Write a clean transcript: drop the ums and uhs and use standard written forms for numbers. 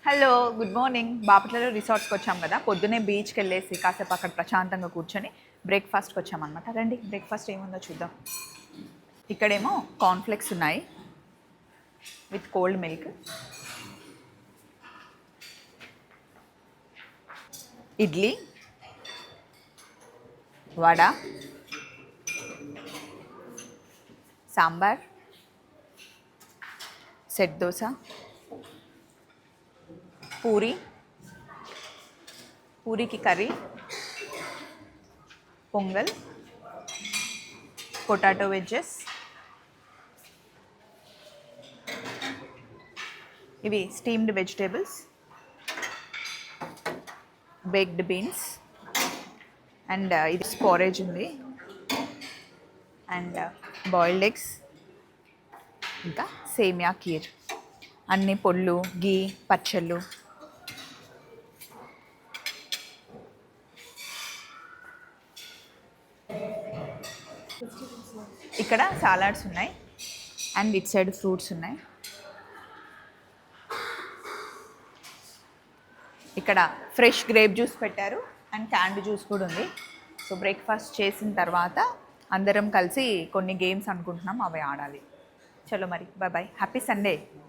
Hello good morning. బాపట్లలో రిసార్ట్స్కి వచ్చాం కదా, పొద్దునే బీచ్కి వెళ్ళేసి కాసేపు అక్కడ ప్రశాంతంగా కూర్చొని బ్రేక్ఫాస్ట్కి వచ్చామన్నమాట. రండి బ్రేక్ఫాస్ట్ ఏముందో చూద్దాం. ఇక్కడేమో కార్న్ఫ్లెక్స్ ఉన్నాయి with cold milk, idli, vada, sambar, set dosa, puri, పూరికి కర్రీ, పొంగల్, పొటాటో వెజ్జెస్, ఇవి steamed vegetables, baked beans, and ఇది స్పారేజ్ ఉంది, అండ్ బాయిల్డ్ ఎగ్స్, ఇంకా సేమియా కీర్, అన్ని పొళ్ళు, గీ, పచ్చళ్ళు. ఇక్కడ సాలాడ్స్ ఉన్నాయి అండ్ ఇట్ సైడ్ ఫ్రూట్స్ ఉన్నాయి. ఇక్కడ ఫ్రెష్ గ్రేప్ జ్యూస్ పెట్టారు అండ్ క్యాండ్ జ్యూస్ కూడా ఉంది. సో బ్రేక్ఫాస్ట్ చేసిన తర్వాత అందరం కలిసి కొన్ని గేమ్స్ అనుకుంటున్నాం, అవి ఆడాలి. చలో మరి, బాయ్ బాయ్, హ్యాపీ సండే.